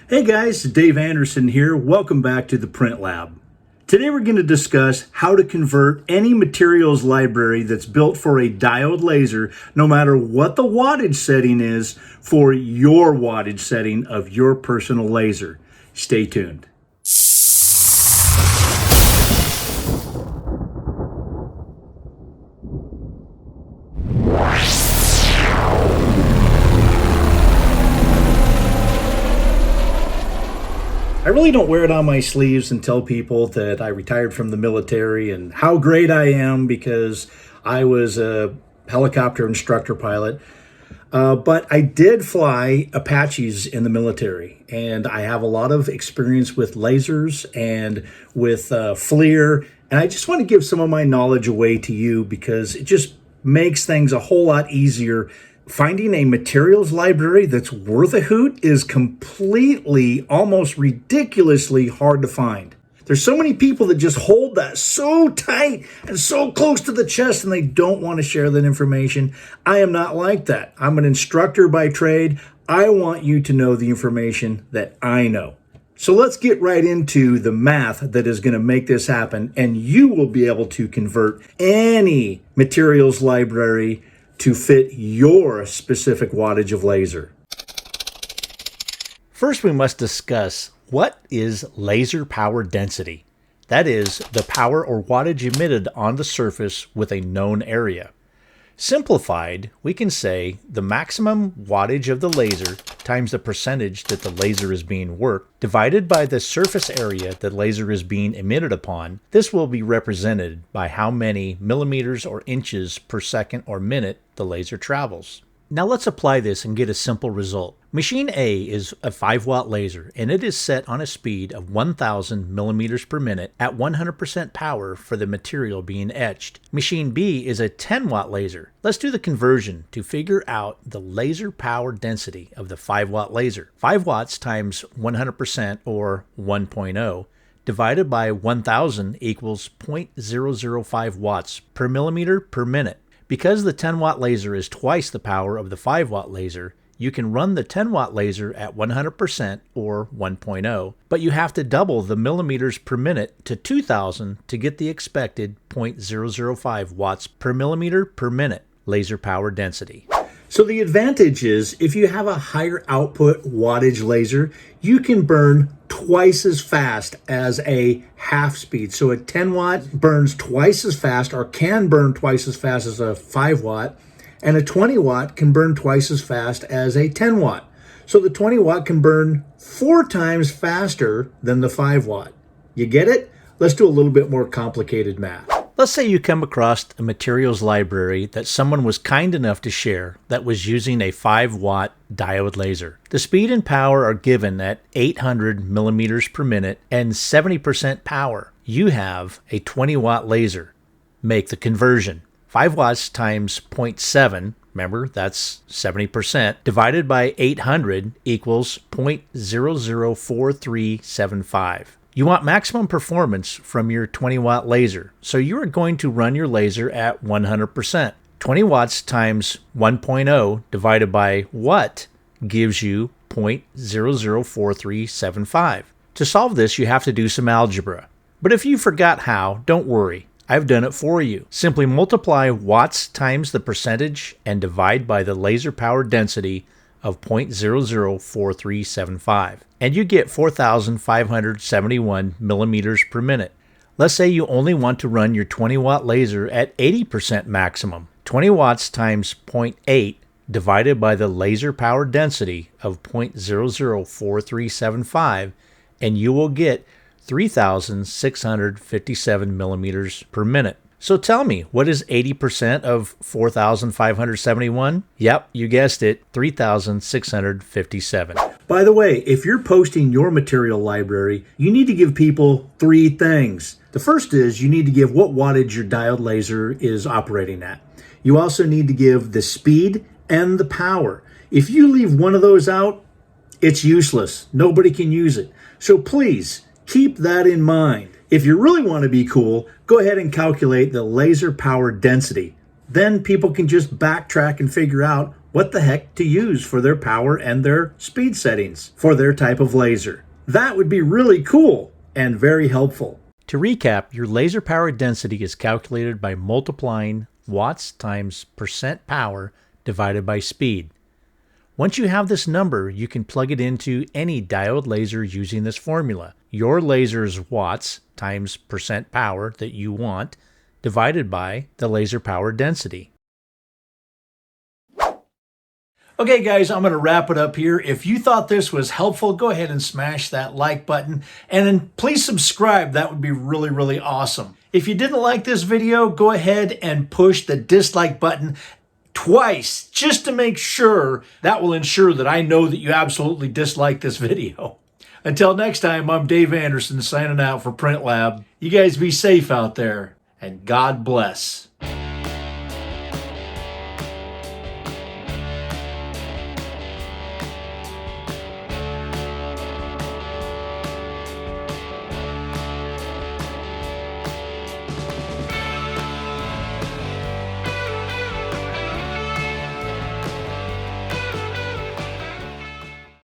Hey guys, Dave Anderson here. Welcome back to the Print Lab. Today we're going to discuss how to convert any materials library that's built for a diode laser, no matter what the wattage setting is, for your wattage setting of your personal laser. Stay tuned. I really don't wear it on my sleeves and tell people that I retired from the military and how great I am because I was a helicopter instructor pilot. But I did fly Apaches in the military, and I have a lot of experience with lasers and with FLIR. And I just want to give some of my knowledge away to you because it just makes things a whole lot easier. Finding a materials library that's worth a hoot is completely, almost ridiculously hard to find. There's so many people that just hold that so tight and so close to the chest and they don't want to share that information. I am not like that. I'm an instructor by trade. I want you to know the information that I know. So let's get right into the math that is going to make this happen, and you will be able to convert any materials library to fit your specific wattage of laser. First, we must discuss what is laser power density. That is, the power or wattage emitted on the surface with a known area. Simplified, we can say the maximum wattage of the laser times the percentage that the laser is being worked divided by the surface area the laser is being emitted upon. This will be represented by how many millimeters or inches per second or minute the laser travels. Now let's apply this and get a simple result. Machine A is a 5-watt laser, and it is set on a speed of 1000 millimeters per minute at 100% power for the material being etched. Machine B is a 10-watt laser. Let's do the conversion to figure out the laser power density of the 5-watt laser. 5 watts times 100%, or 1.0, divided by 1000 equals 0.005 watts per millimeter per minute. Because the 10-watt laser is twice the power of the 5-watt laser, you can run the 10-watt laser at 100%, or 1.0, but you have to double the millimeters per minute to 2000 to get the expected 0.005 watts per millimeter per minute laser power density. So the advantage is if you have a higher output wattage laser, you can burn twice as fast as a half speed. So a 10 watt burns twice as fast, or can burn twice as fast as a 5 watt, and a 20 watt can burn twice as fast as a 10 watt. So the 20 watt can burn 4 times faster than the 5 watt. You get it? Let's do a little bit more complicated math. Let's say you come across a materials library that someone was kind enough to share that was using a 5-watt diode laser. The speed and power are given at 800 millimeters per minute and 70% power. You have a 20-watt laser. Make the conversion. 5 watts times 0.7, remember that's 70%, divided by 800 equals 0.004375. You want maximum performance from your 20-watt laser, so you are going to run your laser at 100%. 20 watts times 1.0 divided by what gives you 0.004375. To solve this, you have to do some algebra. But if you forgot how, don't worry. I've done it for you. Simply multiply watts times the percentage and divide by the laser power density of 0.004375, and you get 4,571 millimeters per minute. Let's say you only want to run your 20-watt laser at 80% maximum. 20 watts times 0.8 divided by the laser power density of 0.004375, and you will get 3,657 millimeters per minute. So tell me, what is 80% of 4,571? Yep, you guessed it, 3,657. By the way, if you're posting your material library, you need to give people 3 things. The first is you need to give what wattage your diode laser is operating at. You also need to give the speed and the power. If you leave one of those out, it's useless. Nobody can use it. So please keep that in mind. If you really want to be cool, go ahead and calculate the laser power density. Then people can just backtrack and figure out what the heck to use for their power and their speed settings for their type of laser. That would be really cool and very helpful. To recap, your laser power density is calculated by multiplying watts times percent power divided by speed. Once you have this number, you can plug it into any diode laser using this formula. Your laser's watts times percent power that you want divided by the laser power density. Okay guys, I'm going to wrap it up here. If you thought this was helpful, go ahead and smash that like button and then please subscribe. That would be really, really awesome. If you didn't like this video, go ahead and push the dislike button twice just to make sure. That will ensure that I know that you absolutely dislike this video. Until next time, I'm Dave Anderson signing out for Print Lab. You guys be safe out there and God bless.